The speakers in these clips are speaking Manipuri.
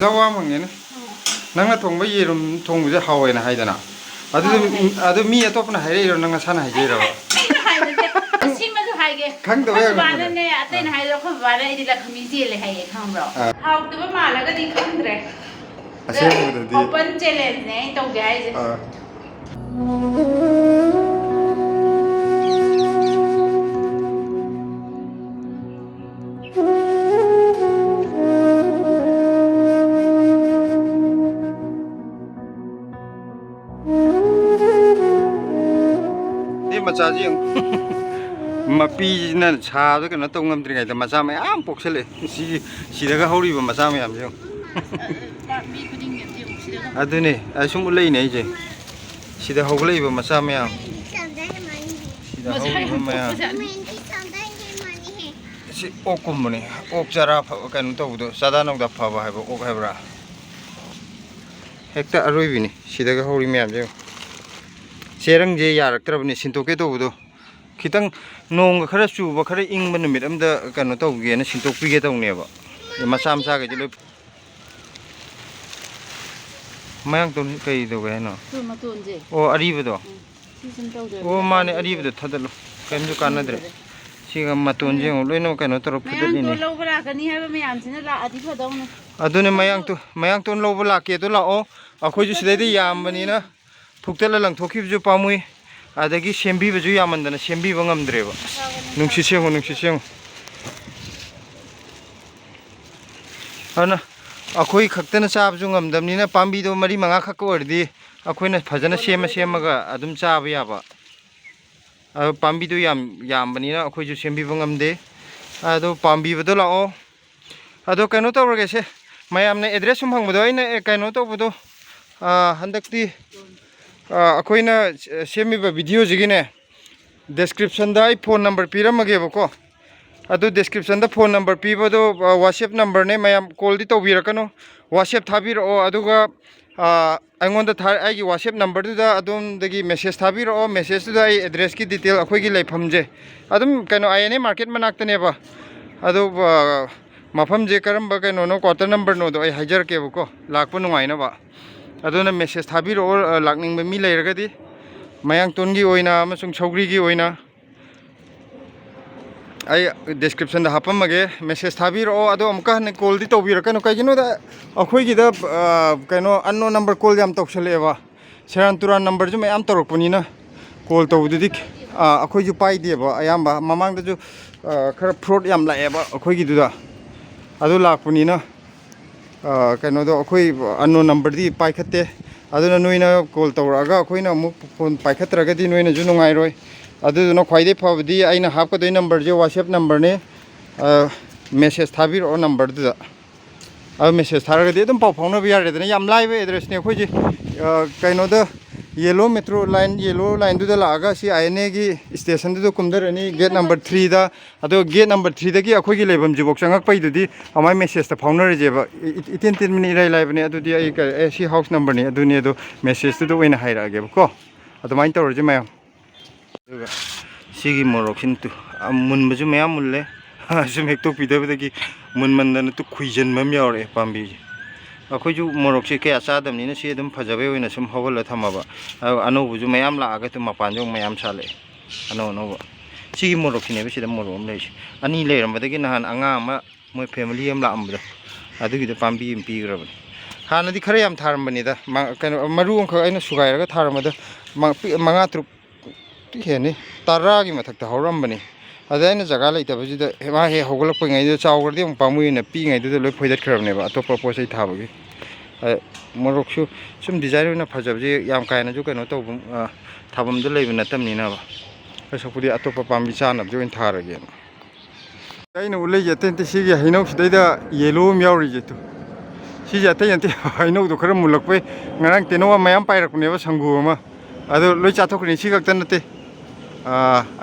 Lawa mangene nangna thongba yerum thongbu hawaina haidana adu mi atopna haire nangna sana haire Simasu haige khang do ya bana ne atain haire ko bana idi la khami jele haige khambro how to mala ga di khandre ase di open challenge ne to guys macaji mapi na cha da kana tongam tri ga maca ma am poksele si daga hori ba maca ma am je mi kuding ne ti usira adune asum ulai ne je si da hoglai ba maca ma am si da hori ba ma si okum ne ok jara kan to do sada nok da pha ba ha ba ok ha bra hekta aroi bi ni si daga hori ma am je Serang je yarak terabni sintoke to budo kitang nong khara chu ba khara ing ban numit amda kanu to ge na sintok pi ge tong ne ba masam sa ge jelo mayang ton kai do ge no tu ma ton je o ari ba do season to de o mane ari ba do thadalo kan ju kan dre siga maton je loi no kanu to phudut ni to lo bra ka ni ha ba me am sina la adi pha dong ne adune mayang ton lo ba la ke to la o akhoi ju sidai de yam bani na Puktela lang thoki bju pamui adagi sembi bju yamandana sembi bangam dreba nungsi seng ana akhoi khaktana chab ju ngamdamni na pambi do mari manga khak ordi akhoina phajana semaga adum chab yaba pambi do yambani na akhoi ju sembi bangamde ado pambi bdo lao ado kano to rage se mayamne address sum hangbodo ina kano to bodo handakti akoina semiba video jigine description da phone number piramage bako adu description da phone number pibodo whatsapp number ne mayam call di tobirakano whatsapp thabiro aduga angonda aigi whatsapp number da adum dagi message thabiro message da ai address ki detail akoi gi laifamje adum kano INA market manaktane ba adu mafam je karamba kano no quarter number no do ai hajar ke bako lakpa nungaina ba aduna message thabiro lakning ba mi leiragadi mayang tongi oina amasung chogri gi oina ai description da hapamage message thabiro ado amka ne call di tobirakano kaigino da akhoi gi da kano unknown number call jam tokseleba seran turan number ju mayam torokpani na call tobududi akhoi ju pai deba ayamba mamang da ju khara fraud yam laeba akhoi gi da ado lakpani na kano do akhoi unknown number di paikhatte aduna noina call tawraga akhoina mu phone paikhatraga di noina ju nungai roi aduna khwaide phabdi aina hapka doi number je whatsapp number ne message thabir o number da message tharaga di dum pau phongna bi yare da yam live address ne khoi ji kano da yellow metro line du da laga si INA gi station du kumdarani gate number 3 da ado gate number 3 da gi akhoi gi lebam jibok changak pai du di amai message ta phaunar je ba itin tin mini rai live ne adu di ai si house number ne adu ne do message du oina haira ge ko adu main tor je mayam sigi morokhin tu mun baju mayam mulle sum hekto pidab da gi mun mandan tu khuijen mam yaure pambi akhoi ju morok se ke acha dam ni na se dum phajabe oina sum hogol thamaba ano buju mayam la aga tu mapan jong mayam sale ano no sigi morok ne be se dam morom le ani le ram badagi nahan anga ma moi family am la am da adu gi da pambi im pi grab hana di khare yam tharam bani da maru ong kha aina sugai raga tharam da manga truk ti he ni tara gi mathak ta horam bani adaina jaga lai ta baji da ma he hogol ko ngai da chawgar di pamui na pi ngai da loi phoidat khrab ne ba atopa posai thabagi morok su sum design na phajabji yam kaina ju kano to thabam du leibna tamni na ba sakudi atopa pambi chana ju in tharage aina ulai yaten te sigi hainau sidai da yellow myauri je tu si ja te yante hainau do khara mulak pe ngarang tenowa mayam pairak ne ba sangu ma ado loi chathokni sigak tan te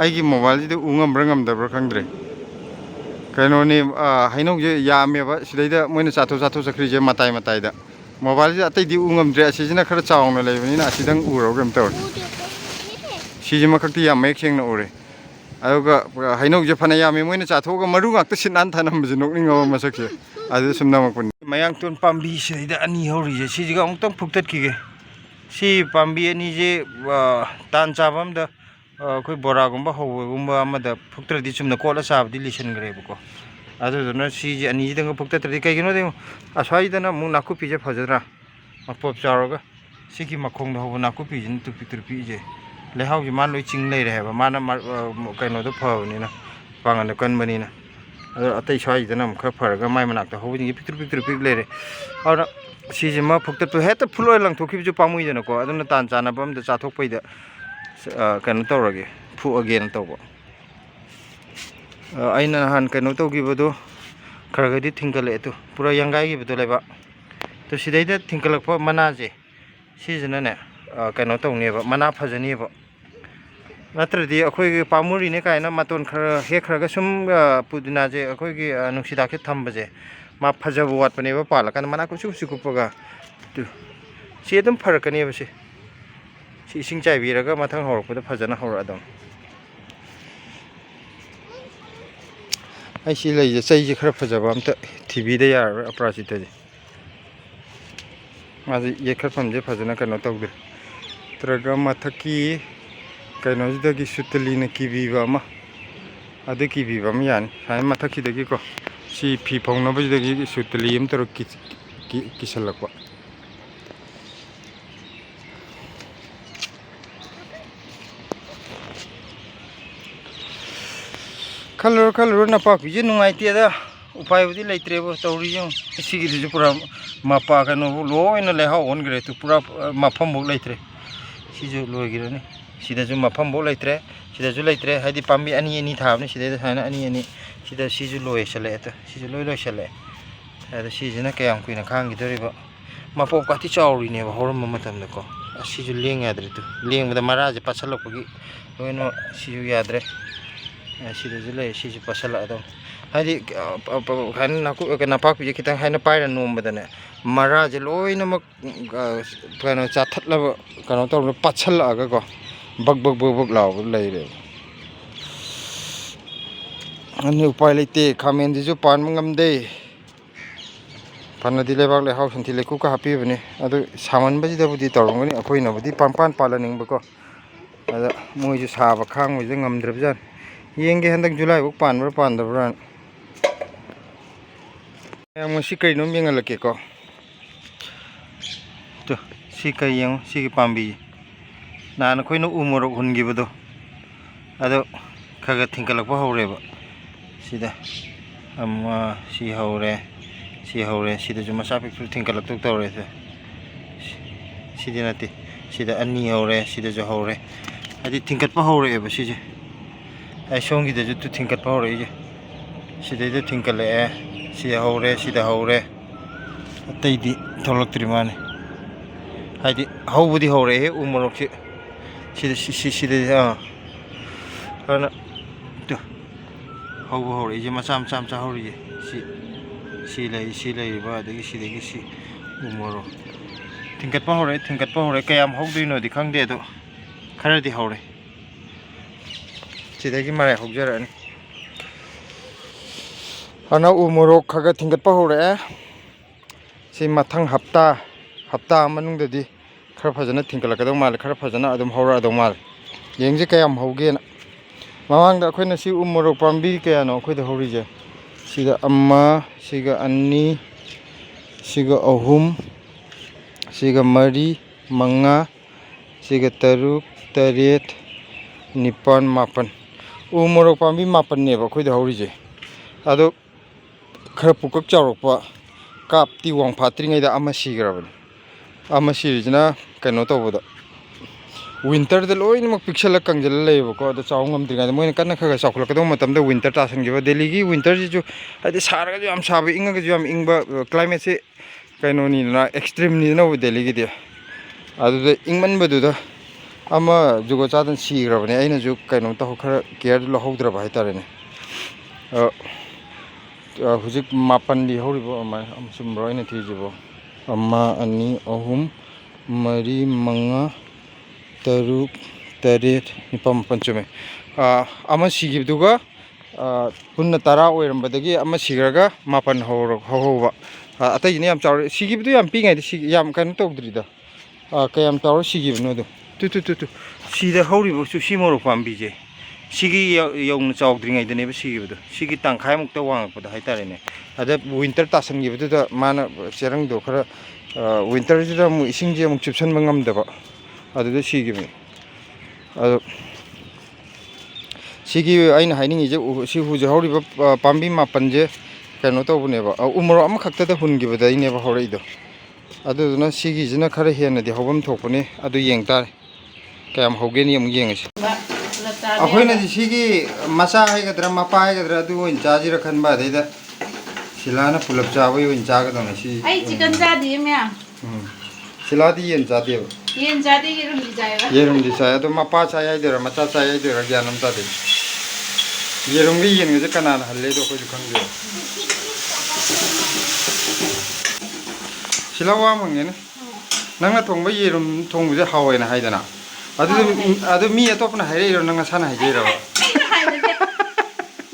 aigi mobile ji ungam rangam da bra khangdre kano ni hainau je yame ba sidai da moina chatho sakri je matai da mobile ji atai di ungam dre asijina khara chawna leibani na asidang uro gam tor siji makakti yam mek seng na ure ayoga hainau je phana yame moina chatho ga maru ngak ta sinan thanam je nokning ma sakse adu sumna makun ꯃꯌꯥꯡꯇꯣꯟ ꯄꯥꯝꯕꯤꯁꯤꯗꯩꯗ ꯑꯅꯤ ꯍꯧꯔꯤꯁꯦ ꯁꯤꯁꯤꯒ ꯑꯃꯨꯛꯇꯪ ꯐꯨꯛꯇꯠꯈꯤꯒꯦ ꯁꯤ ꯄꯥꯝꯕꯤ ꯑꯅꯤꯁꯦ ꯇꯥꯟ ꯆꯥꯕ ꯑꯃꯗ ꯑꯩꯈꯣꯏ ꯕꯣꯔꯥꯒꯨꯝꯕ ꯍꯧꯕꯒꯨꯝꯕ ꯑꯃꯗ ꯐꯨꯛꯇ꯭ꯔꯗꯤ ꯆꯨꯝꯅ ꯀꯣꯠꯂ ꯆꯥꯕꯗꯤ ꯂꯤꯁꯟꯈ꯭ꯔꯦꯕꯀꯣ ꯑꯗꯨꯗꯨꯅ ꯁꯤꯁꯦ ꯑꯅꯤꯁꯤꯗꯪꯒ ꯐꯨꯛꯇꯠꯇ꯭ꯔꯗꯤ ꯀꯩꯒꯤꯅꯣꯗꯤ ꯑꯁ꯭ꯋꯥꯏꯗꯅ ꯑꯃꯨꯛ ꯅꯥꯀꯨꯞꯄꯤꯁꯦ ꯐꯖꯗ꯭ꯔꯥ ꯃꯄꯣꯞ ꯆꯥꯎꯔꯒ ꯁꯤꯒꯤ ꯃꯈꯣꯡꯗ ꯍꯧꯕ ꯅꯥꯀꯨꯞꯄꯤꯁꯤꯅ ꯇꯨꯄꯤꯛ ꯇꯨꯄꯤꯛꯏꯁꯦ ꯂꯩꯍꯥꯎꯁꯦ ꯃꯥꯅ ꯂꯣꯏ ꯆꯤꯡ ꯂꯩꯔꯦ ꯍꯥꯏꯕ ꯃꯥꯅ ꯀꯩꯅꯣꯗꯣ ꯐꯕꯅꯤꯅ ꯄꯥꯡꯒꯟꯗꯣ ꯀꯟꯕꯅꯤꯅ ꯑꯗꯣ ꯑꯇꯩ ꯁ꯭ꯋꯥꯏꯁꯤꯗꯅ ꯑꯃꯨꯛ ꯈꯔ ꯐꯔꯒ ꯃꯥꯏ ꯃꯅꯥꯛꯇ ꯍꯧꯕꯁꯤꯡꯁꯦ ꯄꯤꯛꯇ꯭ꯔꯨ ꯄꯤꯛ ꯂꯩꯔꯦ ꯑꯗꯨꯅ ꯁꯤꯁꯦ ꯃꯥ ꯐꯨꯛꯇꯠꯄ ꯍꯦꯛꯇ ꯐꯨꯠꯂꯣꯏ ꯂꯪꯊꯣꯛꯈꯤꯕꯁꯨ ꯄꯥꯝꯃꯨꯏꯗꯅꯀꯣ ꯑꯗꯨꯅ ꯇꯥꯟ ꯆꯥꯟꯅꯕ ꯑꯝꯗ ꯆꯥꯊꯣꯛꯄꯩꯗ ꯀꯩꯅꯣ ꯇꯧꯔꯒꯦ ꯐꯨꯛꯑꯒꯦꯅ ꯇꯧꯕ ꯑꯩꯅ ꯅꯍꯥꯟ ꯀꯩꯅꯣ ꯇꯧꯈꯤꯕꯗꯣ ꯈꯔꯒꯗꯤ ꯊꯤꯡꯀꯠꯂꯛꯑꯦ ꯇꯨ ꯄꯨꯔꯥ ꯌꯥꯡꯒꯥꯏꯈꯤꯕꯗꯣ ꯂꯩꯕꯥꯛ ꯇꯨ ꯁꯤꯗꯩꯗ ꯊꯤꯡꯀꯠꯂꯛꯄ ꯃꯅꯥꯁꯦ ꯁꯤꯁꯤꯅꯅꯦ ꯀꯩꯅꯣ ꯇꯧꯅꯦꯕ ꯃꯅꯥ ꯐꯖꯅꯦꯕ ꯅꯠꯇ꯭ꯔꯗꯤ ꯑꯩꯈꯣꯏꯒꯤ ꯄꯥꯝꯃꯨꯔꯤꯅꯦ ꯀꯥꯏꯅ ꯃꯇꯣꯟ ꯈꯔ ꯍꯦꯛꯈ꯭ꯔꯒ ꯁꯨꯝ ꯄꯨꯗꯤꯅꯥꯁꯦ ꯑꯩꯈꯣꯏꯒꯤ ꯅꯨꯡꯁꯤꯗꯥꯛꯁꯦ ꯊꯝꯕꯁꯦ ꯃꯥ ꯐꯖꯕ ꯋꯥꯠꯄꯅꯦꯕ ꯄꯥꯜꯂꯀꯥꯟꯗ ꯃꯅꯥ ꯀꯨꯞꯁꯤ ꯀꯨꯞꯄꯒ ꯁꯤ ꯑꯗꯨꯝ ꯐꯔꯛꯀꯅꯦꯕ ꯁꯤ ꯏꯁꯤꯡ ꯆꯥꯏꯕꯤꯔꯒ ꯃꯊꯪ ꯍꯧꯔꯛꯄꯗ ꯐꯖꯅ ꯍꯧꯔꯛꯑꯗꯧꯅꯤ ꯑꯩ ꯁꯤ ꯂꯩꯁꯦ ꯆꯩꯁꯦ ꯈꯔ ꯐꯖꯕ ꯑꯝꯇ ꯊꯤꯕꯤꯗ ꯌꯥꯔꯔꯣꯏ ꯑꯄꯔꯥꯖꯤꯇꯁꯦ ꯃꯥꯁꯦ ꯌꯦꯛꯈꯠꯐꯝꯁꯦ ꯐꯖꯅ ꯀꯩꯅꯣ ꯇꯧꯗ꯭ꯔꯦ ꯅꯠꯇ꯭ꯔꯒ ꯃꯊꯛꯀꯤ ꯀꯩꯅꯣꯁꯤꯗꯒꯤ ꯁꯨꯇꯂꯤꯅ ꯀꯤꯕꯤꯕ ꯑꯃ ꯑꯗꯨ ꯀꯤꯕꯤꯕ ꯑꯃ ꯌꯥꯅꯤ ꯁꯨꯃꯥꯏꯅ ꯃꯊꯛꯁꯤꯗꯒꯤꯀꯣ ꯁꯤ ꯐꯤ ꯐꯧꯅꯕꯁꯤꯗꯒꯤ ꯁꯨꯇꯂꯤ ꯑꯃ ꯇꯧꯔꯒ ꯀꯤꯁꯜꯂꯛꯄ ꯈꯜꯂꯨꯔ ꯅꯄꯥꯛꯄꯤꯁꯦ ꯅꯨꯡꯉꯥꯏꯇꯦꯗ ꯎꯄꯥꯏꯕꯨꯗꯤ ꯂꯩꯇ꯭ꯔꯦꯕ ꯇꯧꯔꯤꯁꯦ ꯁꯤꯒꯤꯗꯨꯁꯨ ꯄꯨꯔꯥ ꯃꯄꯥ ꯀꯩꯅꯣꯕꯨ ꯂꯣꯏꯅ ꯂꯩꯍꯥꯎ ꯑꯣꯟꯈ꯭ꯔꯦ ꯄꯨꯔꯥ ꯃꯐꯝꯐꯥꯎ ꯂꯩꯇ꯭ꯔꯦ ꯁꯤꯁꯨ ꯂꯣꯏꯈꯤꯔꯅꯤ ꯁꯤꯗꯁꯨ ꯃꯐꯝꯐꯥꯎ ꯂꯩꯇ꯭ꯔꯦ ꯁꯤꯗꯁꯨ ꯂꯩꯇ꯭ꯔꯦ ꯍꯥꯏꯗꯤ ꯄꯥꯝꯕꯤ ꯑꯅꯤ ꯊꯥꯕꯅꯤ ꯁꯤꯗꯩꯗ ꯁꯨꯃꯥꯏꯅ ꯑꯅꯤ ꯁꯤꯗ ꯁꯤꯁꯨ ꯂꯣꯏꯁꯜꯂꯛꯑꯦ ꯁꯤꯁꯨ ꯂꯣꯏꯁꯜꯂꯛꯑꯦ ꯑꯗꯣ ꯁꯤꯁꯤꯅ ꯀꯌꯥꯝ ꯀꯨꯏꯅ ꯈꯥꯡꯈꯤꯗꯣꯔꯤꯕ ꯃꯄꯣꯞ ꯀꯥꯇꯤ ꯆꯥꯎꯔꯤꯅꯦꯕ ꯍꯧꯔꯝꯕ ꯃꯇꯝꯗꯀꯣ ꯁꯤꯁꯨ ꯂꯦꯡ ꯌꯥꯗ꯭ꯔꯦ ꯂꯦꯡꯕꯗ ꯃꯔꯥꯁꯦ ꯄꯥꯠꯁꯜꯂꯛꯄꯒꯤ ꯂꯣꯏꯅꯃꯛ ꯁꯤꯁꯨ ꯌꯥꯗ꯭ꯔꯦ ꯁꯤꯗꯁꯨ ꯂꯩ ꯁꯤꯁꯨ ꯄꯥꯠꯁꯜꯂꯛꯑꯗꯧꯅꯤ ꯍꯥꯏꯗꯤ ꯅꯄꯥꯛꯄꯤꯁꯦ ꯈꯤꯇꯪ ꯍꯥꯏꯅ ꯄꯥꯏꯔ ꯅꯣꯝꯕꯗꯅꯦ ꯃꯔꯥꯁꯦ ꯂꯣꯏꯅꯃꯛ ꯀꯩꯅꯣ ꯆꯥꯊꯠꯂꯕ ꯀꯩꯅꯣ ꯇꯧꯔꯒ ꯄꯥꯠꯁꯜꯂꯛꯑꯒꯀꯣ ꯕꯛ ꯂꯥꯎꯕ ꯂꯩꯔꯦꯕ ꯑꯗꯨ ꯎꯄꯥꯏ ꯂꯩꯇꯦ ꯈꯥꯃꯦꯟꯁꯤꯁꯨ ꯄꯥꯟꯕ ꯉꯝꯗꯦ ꯐꯅꯗꯤ ꯂꯩꯕꯥꯛ ꯂꯩꯍꯥꯎ ꯁꯟꯊꯤ ꯂꯩꯀꯨꯞꯀ ꯍꯥꯞꯄꯤꯕꯅꯤ ꯑꯗꯨ ꯁꯥꯃꯟꯕꯁꯤꯗꯕꯨꯗꯤ ꯇꯧꯔꯝꯒꯅꯤ ꯑꯩꯈꯣꯏꯅꯕꯨꯗꯤ ꯄꯥꯜꯍꯟꯅꯤꯡꯕꯀꯣ ꯑꯗ ꯃꯣꯏꯁꯨ ꯁꯥꯕ ꯈꯥꯡꯕꯁꯤꯗ ꯉꯝꯗ꯭ꯔꯕꯖꯥꯠꯅꯤ ꯌꯦꯡꯒꯦ ꯍꯟꯗꯛ ꯖꯨꯂꯥꯏꯐꯥꯎ ꯄꯥꯟꯕ꯭ꯔꯥ ꯄꯥꯟꯗꯕ꯭ꯔꯥ ꯉꯁꯤ ꯀꯩꯅꯣꯝ ꯌꯦꯡꯍꯜꯂꯛꯀꯦꯀꯣ ꯁꯤ ꯀꯩ ꯌꯦꯡꯉꯣ ꯁꯤꯒꯤ ꯄꯥꯝꯕꯤ ꯅꯍꯥꯟ ꯑꯩꯈꯣꯏꯅ ꯎ ꯃꯣꯔꯣꯛ ꯍꯨꯟꯈꯤꯕꯗꯣ ꯑꯗꯣ ꯈꯔ ꯊꯤꯡꯀꯠꯂꯛꯄ ꯍꯧꯔꯦꯕ ꯁꯤꯗ ꯑꯃ ꯁꯤ ꯍꯧꯔꯦ ꯁꯤꯗꯁꯨ ꯃꯆꯥ ꯄꯤꯛꯇ꯭ꯔꯨ ꯊꯤꯡꯀꯠꯂꯛꯇꯧ ꯇꯧꯔꯦ ꯁꯤꯗꯤ ꯅꯠꯇꯦ ꯁꯤꯗ ꯑꯅꯤ ꯍꯧꯔꯦ ꯁꯤꯗꯁꯨ ꯍꯧꯔꯦ ꯍꯥꯏꯗꯤ ꯊꯤꯡꯀꯠꯄ ꯍꯧꯔꯛꯑꯦꯕ ꯁꯤꯁꯦ ꯑꯩ ꯁꯣꯝꯒꯤꯗꯁꯨ ꯊꯤꯡꯀꯠꯄ ꯍꯧꯔꯛꯏꯁꯦ ꯁꯤꯗꯩꯗ ꯊꯤꯡꯀꯠꯂꯛꯑꯦ ꯁꯤꯗ ꯍꯧꯔꯦ ꯑꯇꯩꯗꯤ ꯊꯣꯛꯂꯛꯇ꯭ꯔꯤ ꯃꯥꯅꯤ ꯍꯥꯏꯗꯤ ꯍꯧꯕꯗꯤ ꯍꯧꯔꯛꯑꯦ ꯎ ꯃꯣꯔꯣꯛꯁꯤ ꯁꯤꯗꯗꯤ ꯑꯗꯨꯅ ꯍꯧꯕ ꯍꯧꯔꯛꯏꯁꯦ ꯃꯆꯥ ꯍꯧꯔꯤꯁꯦ ꯁꯤ ꯂꯩꯔꯤꯕ ꯑꯗꯒꯤ ꯁꯤꯗꯒꯤ ꯁꯤ ꯎ ꯃꯣꯔꯣꯛ ꯊꯤꯡꯀꯠꯄ ꯍꯧꯔꯛꯑꯦ ꯀꯌꯥꯝ ꯍꯧꯗꯣꯏꯅꯣꯗꯤ ꯈꯪꯗꯦ ꯑꯗꯣ ꯈꯔꯗꯤ ꯍꯧꯔꯦ ꯁꯤꯗꯒꯤ ꯃꯔꯥꯏ ꯍꯧꯖꯔꯛꯑꯅꯤ ꯑꯗꯨꯅ ꯎ ꯃꯣꯔꯣꯛ ꯈꯔ ꯊꯤꯡꯒꯠꯄ ꯍꯧꯔꯛꯑꯦ ꯁꯤ ꯃꯊꯪ ꯍꯞꯇꯥ ꯃꯅꯨꯡꯗꯗꯤ ꯈꯔ ꯐꯖꯅ ꯊꯤꯡꯒꯠꯂꯛꯀꯗꯧ ꯃꯥꯜꯂꯦ ꯈꯔ ꯐꯖꯅ ꯑꯗꯨꯝ ꯍꯧꯔꯛꯑꯗꯧ ꯃꯥꯜꯂꯦ ꯌꯦꯡꯁꯦ ꯀꯌꯥꯝ ꯍꯧꯒꯦꯅ ꯃꯃꯥꯡꯗ ꯑꯩꯈꯣꯏꯅ ꯁꯤ ꯎ ꯃꯣꯔꯣꯛ ꯄꯥꯝꯕꯤ ꯀꯌꯥꯅꯣ ꯑꯩꯈꯣꯏꯗ ꯍꯧꯔꯤꯁꯦ ꯁꯤꯒ ꯑꯃ ꯁꯤꯒ ꯑꯅꯤ ꯁꯤꯒ ꯑꯍꯨꯝ ꯁꯤꯒ ꯃꯔꯤ ꯃꯉꯥ ꯁꯤꯒ ꯇꯔꯨꯛ ꯇꯔꯦꯠ ꯅꯤꯄꯥꯜ ꯃꯥꯄꯜ ꯎ ꯃꯣꯔꯣꯛ ꯄꯥꯝꯕꯤ 4ꯅꯦꯕ ꯑꯩꯈꯣꯏꯗ ꯍꯧꯔꯤꯁꯦ ꯑꯗꯣ ꯈꯔ ꯄꯨꯀꯛ ꯆꯥꯎꯔꯛꯄ ꯀꯥꯞꯇꯤ ꯋꯥꯡꯐꯥꯠꯇ꯭ꯔꯤꯉꯩꯗ ꯑꯃ ꯁꯤꯈ꯭ꯔꯕꯅꯤ ꯑꯃ ꯁꯤꯔꯤꯁꯤꯅ ꯀꯩꯅꯣ ꯇꯧꯕꯗ ꯋꯤꯟꯇꯔꯗ ꯂꯣꯏꯅꯃꯛ ꯄꯤꯛꯁꯜꯂ ꯀꯪꯁꯤꯜꯂ ꯂꯩꯌꯦꯕꯀꯣ ꯑꯗꯣ ꯆꯥꯎꯕ ꯉꯝꯗ꯭ꯔꯤꯉꯩꯗ ꯃꯣꯏꯅ ꯀꯟꯅ ꯈꯔ ꯆꯥꯎꯈꯠꯂꯛꯀꯗꯧꯕ ꯃꯇꯝꯗ ꯋꯤꯟꯇꯔ ꯇꯥꯁꯟꯈꯤꯕ ꯗꯦꯜꯂꯤꯒꯤ ꯋꯤꯟꯇꯔꯁꯤꯁꯨ ꯍꯥꯏꯗꯤ ꯁꯥꯔꯒꯁꯨ ꯌꯥꯝ ꯁꯥꯕ ꯏꯪꯉꯒꯁꯨ ꯌꯥꯝ ꯏꯪꯕ ꯀ꯭ꯂꯥꯏꯃꯦꯠꯁꯦ ꯀꯩꯅꯣꯅꯤꯗꯅ ꯑꯦꯛꯁꯇ꯭रीꯝꯅꯤꯗꯅ ꯗꯦꯜꯂꯤꯒꯤꯗꯤ ꯑꯗꯨꯗ ꯏꯪꯃꯟꯕꯗꯨꯗ ꯑꯃ ꯖꯨꯒꯣꯠ ꯆꯥꯗꯅ ꯁꯤꯈ꯭ꯔꯕꯅꯦ ꯑꯩꯅꯁꯨ ꯀꯩꯅꯣ ꯈꯔ ꯀꯤꯌꯔ ꯂꯧꯍꯧꯗ꯭ꯔꯕ ꯍꯥꯏꯇꯥꯔꯦꯅꯦ ꯍꯧꯖꯤꯛ 4ꯗꯤ ꯍꯧꯔꯤꯕ ꯑꯗꯨꯃꯥꯏꯅ ꯆꯨꯝꯕ꯭ꯔꯣ ꯑꯩꯅ ꯊꯤꯔꯤꯁꯤꯕꯣ 1 2 3 4 5 6 7 8 9 ꯆꯨꯝꯃꯦ ꯑꯃ ꯁꯤꯈꯤꯕꯗꯨꯒ ꯄꯨꯟꯅ 10 ꯑꯣꯏꯔꯝꯕꯗꯒꯤ ꯑꯃ ꯁꯤꯈ꯭ꯔꯒ 8 ꯍꯧꯍꯧꯕ ꯑꯇꯩꯁꯤꯅ ꯌꯥꯝ ꯆꯥꯎꯔꯦ ꯁꯤꯒꯤꯕꯗꯨ ꯌꯥꯝ ꯄꯤꯛꯉꯩꯗ ꯌꯥꯝ ꯀꯩꯅꯣ ꯇꯧꯗ꯭ꯔꯤꯗ ꯀꯌꯥꯝ ꯆꯥꯎꯔ ꯁꯤꯒꯤꯕꯅꯣꯗꯣ ꯇꯨ ꯁꯤꯗ ꯍꯧꯔꯤꯕ ꯆꯨꯁꯤ ꯃꯣꯔꯣꯛ ꯄꯥꯝꯕꯤꯁꯦ ꯁꯤꯒꯤ ꯌꯧꯅ ꯆꯥꯎꯗ꯭ꯔꯤꯉꯩꯗꯅꯦꯕ ꯁꯤꯒꯤꯕꯗꯣ ꯁꯤꯒꯤ ꯇꯪꯈꯥꯏꯃꯨꯛꯇ ꯋꯥꯡꯉꯛꯄꯗ ꯍꯥꯏꯇꯥꯔꯦꯅꯦ ꯑꯗ ꯋꯤꯟꯇꯔ ꯇꯥꯁꯟꯈꯤꯕꯗꯨꯗ ꯃꯥꯅ ꯆꯦꯔꯪꯗꯣꯈꯔ ꯋꯤꯟꯇꯔꯁꯤꯗ ꯑꯃꯨꯛ ꯏꯁꯤꯡꯁꯦ ꯑꯃꯨꯛ ꯆꯨꯞꯁꯟꯕ ꯉꯝꯗꯕ ꯑꯗꯨꯗ ꯁꯤꯒꯤꯕꯅꯤ ꯑꯗꯣ ꯁꯤꯒꯤ ꯑꯩꯅ ꯍꯥꯏꯅꯤꯡꯉꯤꯁꯦ ꯁꯤ ꯍꯧꯖꯤꯛ ꯍꯧꯔꯤꯕ ꯄꯥꯝꯕꯤ ꯃꯥꯄꯟꯁꯦ ꯀꯩꯅꯣ ꯇꯧꯕꯅꯦꯕ ꯎ ꯃꯣꯔꯣꯛ ꯑꯃꯈꯛꯇꯗ ꯍꯨꯟꯈꯤꯕꯗꯩꯅꯦꯕ ꯍꯧꯔꯛꯏꯗꯣ ꯑꯗꯨꯗꯨꯅ ꯁꯤꯒꯤꯁꯤꯅ ꯈꯔ ꯍꯦꯟꯅꯗꯤ ꯍꯧꯐꯝ ꯊꯣꯛꯄꯅꯤ ꯑꯗꯨ ꯌꯦꯡ ꯇꯥꯔꯦ ꯀꯌꯥꯝ ꯍꯧꯒꯦꯅꯤ ꯑꯃꯨꯛ ꯌꯦꯡꯉꯁꯤ ꯑꯩꯈꯣꯏꯅꯗꯤ ꯁꯤꯒꯤ ꯃꯆꯥ ꯍꯥꯏꯒꯗ꯭ꯔꯥ ꯃꯄꯥ ꯍꯥꯏꯒꯗ꯭ꯔꯥ ꯑꯗꯨ ꯑꯣꯏꯅ ꯆꯥꯁꯤꯔ ꯈꯟꯕ ꯑꯗꯩꯗ ꯁꯤꯂꯥꯅ ꯄꯨꯂꯞ ꯆꯥꯕꯒꯤ ꯑꯣꯏꯅ ꯆꯥꯒꯗꯧꯅꯦ ꯁꯤ ꯑꯩ ꯆꯤꯀꯟ ꯆꯥꯗꯤꯌꯦ ꯃꯌꯥꯝ ꯁꯤꯂꯥꯗꯤ ꯌꯦꯟ ꯆꯥꯗꯦꯕ ꯌꯦꯟ ꯆꯥꯗꯦ ꯌꯦꯔꯨꯝꯗꯤ ꯆꯥꯏꯕ ꯌꯦꯔꯨꯝꯗꯤ ꯆꯥꯏ ꯑꯗꯣ ꯃꯄꯥ ꯆꯥꯏ ꯍꯥꯏꯗꯣꯏꯔꯥ ꯃꯆꯥ ꯆꯥꯏ ꯍꯥꯏꯗꯣꯏꯔꯥ ꯒ꯭ꯌꯥꯟ ꯑꯃ ꯇꯥꯗꯦ ꯌꯦꯔꯨꯝꯒ ꯌꯦꯟꯒꯁꯦ ꯀꯅꯥꯅ ꯍꯜꯂꯦꯗꯣ ꯑꯩꯈꯣꯏꯁꯨ ꯈꯪꯗꯦ ꯁꯤꯂꯥ ꯋꯥ ꯃꯪꯉꯦꯅꯦ ꯅꯪꯅ ꯊꯣꯡꯕ ꯌꯦꯔꯨꯝ ꯊꯣꯡꯕꯁꯦ ꯍꯥꯎꯋꯦꯅ ꯍꯥꯏꯗꯅ ꯑꯗꯨ ꯃꯤ ꯑꯇꯣꯞꯄꯅ ꯍꯥꯏꯔꯛꯏꯔꯣ ꯅꯪ ꯅꯁꯥꯅ ꯍꯥꯏꯖꯩꯔꯕ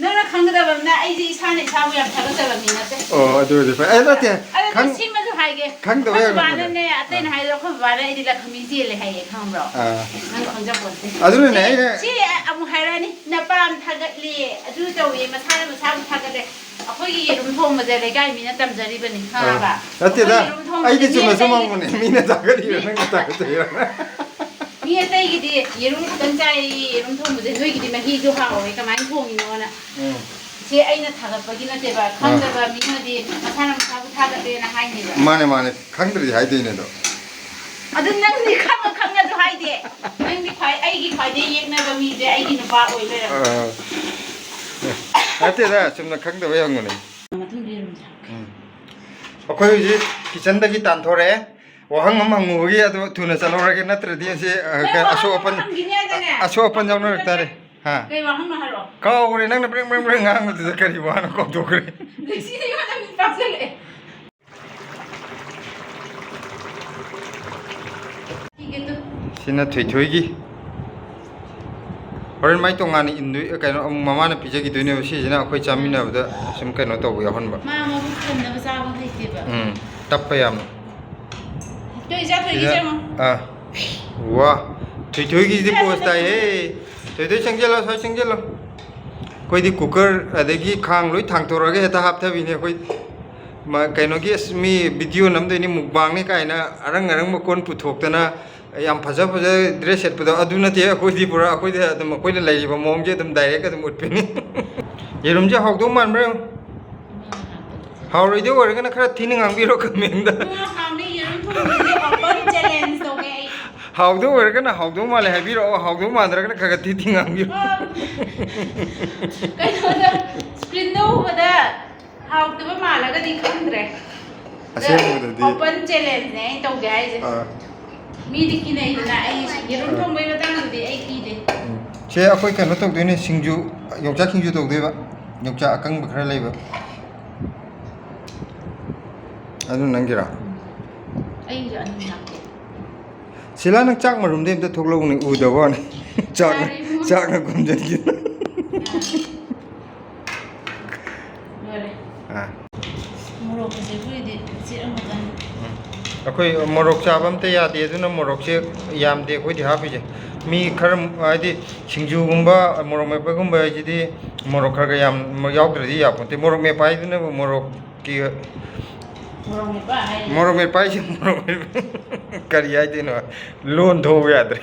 ꯅꯪꯅ ꯈꯪꯒꯗꯕꯅ ꯑꯩꯁꯦ ꯏꯁꯥꯅ ꯏꯁꯥꯕꯨ ꯌꯥꯝ ꯊꯥꯒꯠꯆꯕ ꯃꯤ ꯅꯠꯇꯦ ꯑꯣ ꯑꯗꯨ ꯑꯣꯏꯔꯗꯤ ꯐꯩ ꯑꯩ ꯅꯠꯇꯦ ꯑꯗꯨ ꯁꯤꯃꯁꯨ ꯍꯥꯏꯒꯦ ꯈꯪꯗꯕ ꯑꯩꯈꯣꯏ ꯕꯕꯥꯅꯅꯦ ꯑꯇꯩꯅ ꯍꯥꯏꯗꯣ ꯑꯩꯈꯣꯏ ꯕꯕꯥꯅ ꯑꯩꯗꯤ ꯂꯈꯃꯤ ꯆꯦꯜꯂꯦ ꯍꯥꯏꯌꯦ ꯈꯪꯕ꯭ꯔꯣ ꯅꯪ ꯈꯪꯖꯄꯣꯠꯇꯦ ꯑꯗꯨꯅꯅꯦ ꯑꯩꯅ ꯁꯤ ꯑꯃꯨꯛ ꯍꯥꯏꯔꯛꯑꯅꯤ ꯅꯄꯥꯝ ꯊꯥꯒꯠꯂꯤ ꯑꯗꯨ ꯇꯧꯋꯦ ꯃꯁꯥꯅ ꯃꯁꯥꯕꯨ ꯊꯥꯒꯠꯂꯦ ꯑꯩꯈꯣꯏꯒꯤ ꯌꯦꯔꯨꯝ ꯊꯣꯡꯕꯁꯦ ꯂꯩꯀꯥꯏ ꯃꯤꯅ ꯇꯝꯖꯔꯤꯕꯅꯤ ꯈꯪꯉꯕ ꯅꯠꯇꯦꯗ ꯑꯩꯗꯤ ꯆꯨꯝꯅ ꯁꯨꯝ ꯍꯪꯕꯅꯦ ꯃꯤꯅ ꯊꯥꯒꯠꯂꯤꯔꯣ ꯅꯪꯅ ꯊꯥꯒꯠꯆꯩꯔꯣ ꯃꯤ ꯑꯇꯩꯒꯤꯗꯤ ꯌꯦꯔꯨꯝ ꯈꯛꯇꯪ ꯆꯥꯏꯌꯦ ꯌꯦꯔꯨꯝ ꯊꯣꯡꯕꯁꯦ ꯅꯣꯏꯒꯤꯗꯤ ꯃꯍꯤꯁꯨ ꯍꯥꯎꯋꯦ ꯀꯃꯥꯏꯅ ꯊꯣꯡꯉꯤꯅꯣꯅ ꯁꯤ ꯑꯩꯅ ꯊꯥꯒꯠꯄꯒꯤ ꯅꯠꯇꯦꯕ ꯈꯪꯗꯕ ꯃꯤꯅꯗꯤ ꯃꯁꯥꯅ ꯃꯁꯥꯕꯨ ꯊꯥꯒꯠꯂꯦꯅ ꯍꯥꯏꯅꯦꯕ ꯃꯥꯅꯦ ꯈꯪꯗ꯭ꯔꯗꯤ ꯍꯥꯏꯗꯣꯏꯅꯦ ꯑꯗꯣ ꯑꯗꯨ ꯅꯪꯗꯤ ꯈꯪꯉꯁꯨ ꯍꯥꯏꯗꯦ ꯅꯪꯗꯤ ꯑꯩꯒꯤ ꯈ꯭ꯋꯥꯏꯗꯒꯤ ꯌꯦꯛꯅꯕ ꯃꯤꯁꯦ ꯑꯩꯒꯤ ꯅꯨꯄꯥ ꯑꯣꯏ ꯂꯩꯔꯝꯃꯦ ꯅꯠꯇꯦꯗ ꯆꯨꯝꯅ ꯈꯪꯗꯕ ꯍꯪꯕꯅꯦ ꯃꯊꯪ ꯌꯦꯔꯨꯝꯁꯦ ꯑꯩꯈꯣꯏ ꯍꯧꯖꯤꯛ ꯀꯤꯆꯟꯗꯒꯤ ꯇꯥꯟꯊꯣꯔꯛꯑꯦ ꯋꯥꯍꯪ ꯑꯃ ꯍꯪꯉꯨꯕꯒꯤ ꯑꯗꯨ ꯊꯨꯅ ꯆꯠꯍꯧꯔꯒꯦ ꯅꯠꯇ꯭ꯔꯗꯤ ꯑꯁꯤ ꯑꯁꯣꯛ ꯑꯄꯟ ꯌꯥꯎꯅꯔꯛ ꯇꯥꯔꯦ ꯍꯥ ꯀꯩ ꯋꯥꯍꯪꯅꯣ ꯍꯥꯏꯔꯛꯑꯣ ꯀꯥꯎꯈ꯭ꯔꯦ ꯅꯪꯅ ꯕ꯭ꯔꯦꯡ ꯉꯥꯡꯕꯗꯨꯗ ꯀꯔꯤ ꯋꯥꯅꯣ ꯀꯥꯎꯊꯣꯛꯈ꯭ꯔꯦ ꯁꯤꯗꯤ ꯃꯇꯝ ꯄꯥꯛꯁꯜꯂꯛꯑꯦ ꯁꯤꯅ ꯊꯣꯏꯊꯣꯏꯒꯤ ꯍꯣꯔꯦꯟ ꯃꯥꯏ ꯇꯣꯉꯥꯟꯅ ꯏꯟꯗꯣꯏ ꯀꯩꯅꯣ ꯑꯃꯨꯛ ꯃꯃꯥꯅ ꯄꯤꯖꯈꯤꯗꯣꯏꯅꯦꯕ ꯁꯤꯁꯤꯅ ꯑꯩꯈꯣꯏ ꯆꯥꯃꯤꯟꯅꯕꯗ ꯁꯨꯝ ꯀꯩꯅꯣ ꯇꯧꯕ ꯌꯥꯎꯍꯟꯕ ꯃꯥ ꯃꯕꯨꯛ ꯊꯟꯅꯕ ꯆꯥꯕ ꯍꯩꯇꯦꯕ ꯇꯞꯄ ꯌꯥꯝꯅ ꯊꯣꯏꯒꯤ ꯆꯪꯉꯣ ꯋꯥ ꯊꯣꯏꯊꯣꯏꯒꯤꯁꯤꯗꯤ ꯄꯣꯁ ꯇꯥꯏꯍꯦ ꯊꯣꯏꯊꯣꯏ ꯆꯪꯁꯤꯜꯂꯣ ꯁ꯭ꯋꯥꯏ ꯆꯪꯁꯤꯜꯂꯣ ꯑꯩꯈꯣꯏꯗꯤ ꯀꯨꯀꯔ ꯑꯗꯒꯤ ꯈꯥꯡ ꯂꯣꯏ ꯊꯥꯡꯇꯣꯔꯛꯑꯒ ꯍꯦꯛꯇ ꯍꯥꯞꯊꯕꯤꯅꯤ ꯑꯩꯈꯣꯏ ꯀꯩꯅꯣꯒꯤ ꯑꯁ ꯃꯤ ꯚꯤꯗꯤꯑꯣ ꯅꯝꯗꯣꯏꯅꯤ ꯃꯨꯛꯕꯥꯡꯅꯤ ꯀꯥꯏꯅ ꯑꯔꯪꯕ ꯀꯣꯟ ꯄꯨꯊꯣꯛꯇꯅ ꯌꯥꯝ ꯐꯖ ꯗ꯭ꯔꯦꯁ ꯁꯦꯠꯄꯗꯣ ꯑꯗꯨ ꯅꯠꯇꯦ ꯑꯩꯈꯣꯏꯗꯤ ꯄꯨꯔꯥ ꯑꯩꯈꯣꯏꯗ ꯑꯗꯨꯝ ꯑꯩꯈꯣꯏꯅ ꯂꯩꯔꯤꯕ ꯃꯑꯣꯡꯁꯦ ꯑꯗꯨꯝ ꯗꯥꯏꯔꯦꯛ ꯑꯗꯨꯝ ꯎꯠꯄꯤꯅꯤ ꯌꯦꯔꯨꯝꯁꯦ ꯍꯥꯎꯗꯧ ꯃꯥꯟꯕ꯭ꯔꯥ ꯌꯦꯡꯉꯨ ꯍꯥꯎꯔꯣꯏꯗꯧ ꯑꯣꯏꯔꯒꯅ ꯈꯔ ꯊꯤꯅ ꯉꯥꯡꯕꯤꯔꯣ ꯀꯃꯦꯟꯗ ꯍꯥꯎꯗꯧ ꯑꯣꯏꯔꯒꯅ ꯍꯥꯎꯗꯧ ꯃꯥꯜꯂꯦ ꯍꯥꯏꯕꯤꯔꯛꯑꯣ ꯍꯥꯎꯗꯧ ꯃꯥꯟꯗ꯭ꯔꯒꯅ ꯈꯔ ꯊꯤ ꯉꯥꯡꯕꯤꯔꯣ ꯀꯩꯅꯣꯗ ꯁꯀ꯭ꯔꯤꯟꯗ ꯎꯕꯗ ꯍꯥꯎꯇꯕ ꯃꯥꯜꯂꯒꯗꯤ ꯈꯪꯗ꯭ꯔꯦ ꯑꯁꯦꯡꯕꯗꯗꯤ ꯑꯣꯄꯟ ꯆꯦꯂꯦꯟꯖꯅꯦ ꯑꯩ ꯇꯧꯒꯦ ꯍꯥꯏꯁꯦ ꯃꯤꯗꯤ ꯀꯤꯅꯩꯗꯅ ꯑꯩ ꯌꯦꯔꯨꯝ ꯊꯣꯡꯕꯩ ꯃꯇꯥꯡꯗꯗꯤ ꯑꯩ ꯀꯤꯗꯦ ꯁꯦ ꯑꯩꯈꯣꯏ ꯀꯩꯅꯣ ꯇꯧꯗꯣꯏꯅꯦ ꯁꯤꯡꯖꯨ ꯌꯣꯡꯆꯥꯛ ꯁꯤꯡꯖꯨ ꯇꯧꯗꯣꯏꯕ ꯌꯣꯡꯆꯥꯛ ꯑꯀꯪꯕ ꯈꯔ ꯂꯩꯕ ꯑꯗꯨ ꯅꯪꯒꯤꯔꯥ ꯑꯩꯁꯨ ꯑꯅꯤ ꯍꯥꯞꯀꯦ ꯁꯤꯂꯥ ꯅꯪ ꯆꯥꯛ ꯃꯔꯨꯝꯗꯩ ꯑꯝꯇ ꯊꯣꯛꯂꯛꯎꯅꯦ ꯎꯗꯕ ꯋꯥꯅꯤ ꯆꯥꯛꯅ ꯈꯨꯝꯖꯤꯟꯈꯤꯅ ꯃꯣꯔꯣꯛꯀꯁꯦ ꯑꯩꯈꯣꯏꯗꯤ ꯆꯦꯠꯑꯝꯃꯗꯅꯤ ꯑꯩꯈꯣꯏ ꯃꯣꯔꯣꯛ ꯆꯥꯕ ꯑꯝꯇ ꯌꯥꯗꯦ ꯑꯗꯨꯅ ꯃꯣꯔꯣꯛꯁꯦ ꯌꯥꯝꯗꯦ ꯑꯩꯈꯣꯏꯗꯤ ꯍꯥꯞꯄꯤꯁꯦ ꯃꯤ ꯈꯔ ꯍꯥꯏꯗꯤ ꯁꯤꯡꯖꯨꯒꯨꯝꯕ ꯃꯣꯔꯣꯛ ꯃꯦꯠꯄꯒꯨꯝꯕ ꯍꯥꯏꯁꯤꯗꯤ ꯃꯣꯔꯣꯛ ꯈꯔ ꯌꯥꯝ ꯌꯥꯎꯗ꯭ꯔꯗꯤ ꯌꯥꯄꯣꯟꯇꯦ ꯃꯣꯔꯣꯛ ꯃꯦꯠꯄ ꯍꯥꯏꯗꯨꯅꯕꯨ ꯃꯣꯔꯣꯛꯀꯤ ꯃꯣꯔꯣꯛ ꯃꯦꯠꯄ ꯍꯥꯏꯁꯦ ꯃꯣꯔꯣꯛ ꯀꯔꯤ ꯍꯥꯏꯗꯣꯏꯅꯣ ꯂꯣꯟ ꯊꯣꯛꯎ ꯌꯥꯗ꯭ꯔꯦ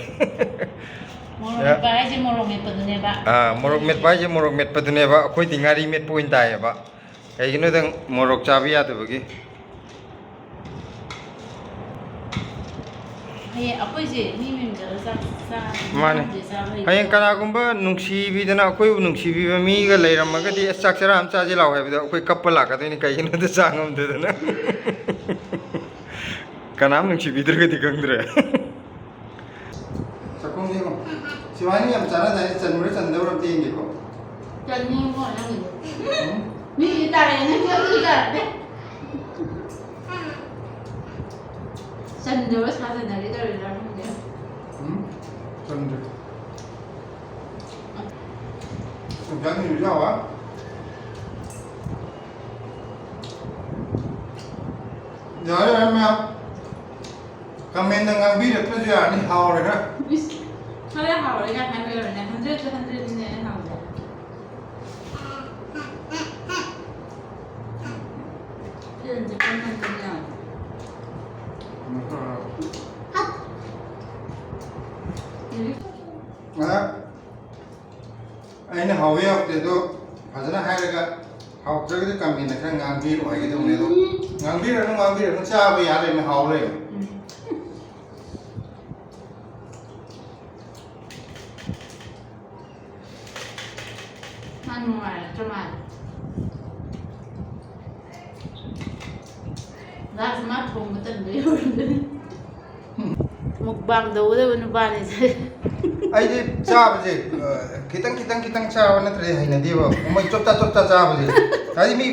ꯃꯣꯔꯣꯛ ꯃꯦꯠꯄ ꯍꯥꯏꯁꯦ ꯃꯣꯔꯣꯛ ꯃꯦꯠꯄꯗꯨꯅꯦꯕ ꯃꯣꯔꯣꯛ ꯃꯦꯠꯄ ꯍꯥꯏꯁꯦ ꯃꯣꯔꯣꯛ ꯃꯦꯠꯄꯗꯨꯅꯦꯕ ꯑꯩꯈꯣꯏꯗꯤ ꯉꯥꯔꯤ ꯃꯦꯠꯄ ꯑꯣꯏꯅ ꯇꯥꯏꯌꯦꯕ ꯀꯩꯒꯤꯅꯣꯗ ꯃꯣꯔꯣꯛ ꯆꯥꯕ ꯌꯥꯗꯕꯒꯤ ꯑꯩꯈꯣꯏꯁꯦ ꯃꯤ ꯃꯌꯨꯝꯗ ꯃꯥꯅꯦ ꯍꯌꯦꯡ ꯀꯅꯥꯒꯨꯝꯕ ꯅꯨꯡꯁꯤꯕꯤꯗꯅ ꯑꯩꯈꯣꯏꯕꯨ ꯅꯨꯡꯁꯤꯕꯤꯕ ꯃꯤꯒ ꯂꯩꯔꯝꯃꯒꯗꯤ ꯑꯁ ꯆꯥꯛ ꯆꯔꯥ ꯑꯃ ꯆꯥꯁꯤ ꯂꯥꯛꯑꯣ ꯍꯥꯏꯕꯗꯣ ꯑꯩꯈꯣꯏ ꯀꯞꯄ ꯂꯥꯛꯀꯗꯣꯏꯅꯤ ꯀꯩꯒꯤꯅꯣꯗ ꯆꯥ ꯉꯝꯗꯗꯅ ꯀꯅꯥꯝ ꯅꯨꯡꯁꯤꯕꯤꯗ꯭ꯔꯒꯗꯤ ꯈꯪꯗ꯭ꯔꯦ ꯆꯥꯛꯈꯨꯝ ꯌꯦꯡꯉꯣ ꯁꯤꯋꯥꯏꯅ ꯌꯥꯝ ꯆꯥꯅꯗꯥꯏꯅꯦ ꯆꯟꯕ꯭ꯔꯥ ꯆꯟꯗꯕ꯭ꯔꯥ ꯑꯝꯇ ꯌꯦꯡꯒꯦꯀꯣ ꯆꯟꯅꯤꯡꯉꯣ ꯅꯪꯒꯤꯗꯣ ꯃꯤꯒꯤ ꯇꯥꯔꯛꯑꯦ ꯅꯪꯒꯤ ꯇꯥꯔꯛꯇꯦ ꯆꯟꯗꯕ ꯁꯥꯖꯟꯅꯒꯦ ꯇꯧꯔꯤꯔꯥ ꯈꯪꯗꯦ ꯆꯟꯗ꯭ꯔꯦ ꯌꯣꯡꯆꯥꯛ ꯁꯤꯡꯖꯨ ꯍꯥꯎ아 ꯌꯥꯔꯦ ꯃꯌꯥꯝ ꯀꯃꯦꯟꯗ ꯉꯥꯡꯕꯤꯔꯛꯇ꯭ꯔꯁꯨ ꯌꯥꯔꯅꯤ ꯍꯥꯎꯔꯦ ꯈꯔ ꯈꯔ ꯍꯥꯎꯔꯦ ꯀꯥꯏ ꯍꯥꯏꯕꯤꯔꯣꯅꯦ 100ꯅꯦ ꯍꯥꯎꯔꯦ 이제 끝났냐? ꯑꯩꯅ ꯍꯥꯎꯋꯤ ꯍꯥꯎꯇꯦꯗꯣ ꯐꯖꯅ ꯍꯥꯏꯔꯒ ꯍꯥꯎꯇ꯭ꯔꯒꯗꯤ ꯀꯝꯃꯦꯟꯇ ꯈꯔ ꯉꯥꯡꯕꯤꯔꯣ ꯍꯥꯏꯒꯗꯧꯅꯦ ꯑꯗꯣ ꯉꯥꯡꯕꯤꯔꯅꯨ ꯆꯥꯕ ꯌꯥ ꯂꯩꯔꯝꯃꯦ ꯍꯥꯎ ꯂꯩꯔꯝꯃꯦ 난 정말 나 스마트폰 같은데 mukbang tꯧꯒꯗꯕ ꯅꯨꯄꯥꯅꯤꯁꯦ ꯑꯩꯗꯤ ꯆꯥꯕꯁꯦ ꯈꯤꯇꯪ ꯆꯥꯕ ꯅꯠꯇ꯭ꯔꯗꯤ ꯍꯩꯅꯗꯦꯕ ꯃꯣꯏ ꯆꯣꯞꯆꯥ ꯆꯥꯕꯁꯦ ꯍꯥꯏꯗꯤ ꯃꯤ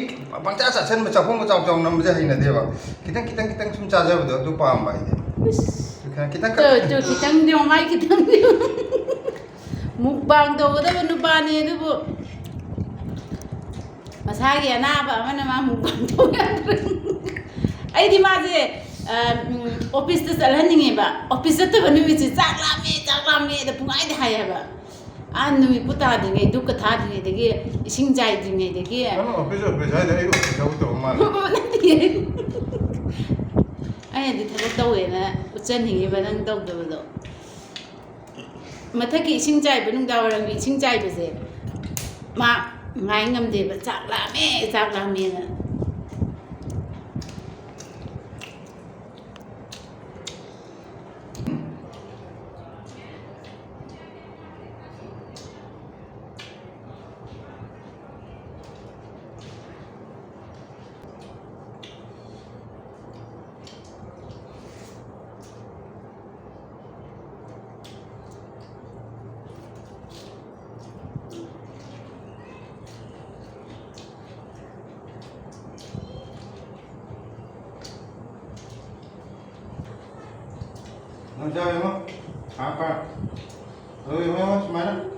ꯄꯪꯆꯥ ꯆꯥꯁꯟꯕ ꯆꯥꯛꯈꯣꯡꯒ ꯆꯥꯎ ꯅꯝꯕꯁꯦ ꯍꯩꯅꯗꯦꯕ ꯈꯤꯇꯪ ꯁꯨꯝ ꯆꯥꯖꯕꯗꯣ ꯑꯗꯨ ꯄꯥꯝꯕ ꯑꯩꯗꯤꯈꯤꯇꯪꯗꯤ ꯃꯥꯏꯈꯤꯇꯪꯗꯤ mukbang tꯧꯒꯗꯕ ꯅꯨꯄꯥꯅꯤ ꯑꯗꯨꯕꯨ ꯃꯁꯥꯒꯤ ꯑꯅꯥꯕ ꯑꯃꯅ ꯃꯥ mukbang ꯇꯧ ꯌꯥꯗ꯭ꯔꯦ ꯑꯩꯗꯤ ꯃꯥꯁꯦ ꯑꯣꯐꯤꯁꯇ ꯆꯠꯍꯟꯅꯤꯡꯉꯦꯕ ꯑꯣꯐꯤꯁ ꯆꯠꯇꯕ ꯅꯨꯃꯤꯠꯁꯦ ꯆꯥꯛ ꯂꯥꯝꯃꯦꯗ ꯄꯨꯡꯍꯥꯏꯗ ꯍꯥꯏꯌꯦꯕ ꯅꯨꯃꯤꯠꯄꯨ ꯇꯥꯗ꯭ꯔꯤꯉꯩ ꯗꯨꯛꯀ ꯊꯥꯗ꯭ꯔꯤꯉꯩꯗꯒꯤ ꯏꯁꯤꯡ ꯆꯥꯏꯗ꯭ꯔꯤꯉꯩꯗꯒꯤ ꯑꯣꯐꯤꯁ ꯍꯥꯏꯗꯤ ꯑꯩ ꯑꯣꯐꯤꯁ ꯊꯕꯛ ꯇꯧꯕ ꯃꯥꯜꯂꯦ ꯑꯩꯅꯗꯤ ꯊꯕꯛ ꯇꯧꯋꯦꯅ ꯎꯠꯆꯅꯤꯡꯉꯤꯕ ꯅꯪ ꯇꯧꯗꯕꯗꯣ ꯃꯊꯛꯀꯤ ꯏꯁꯤꯡ ꯆꯥꯏꯕ ꯅꯨꯡꯗꯥꯡꯋꯥꯏꯔꯝꯒꯤ ꯏꯁꯤꯡ ꯆꯥꯏꯕꯁꯦ ꯃꯥ ꯉꯥꯏ ꯉꯝꯗꯦꯕ ꯆꯥꯛ ꯂꯥꯝꯃꯦꯅ Nang sabi mo? Apa? Sabi mo, sumana?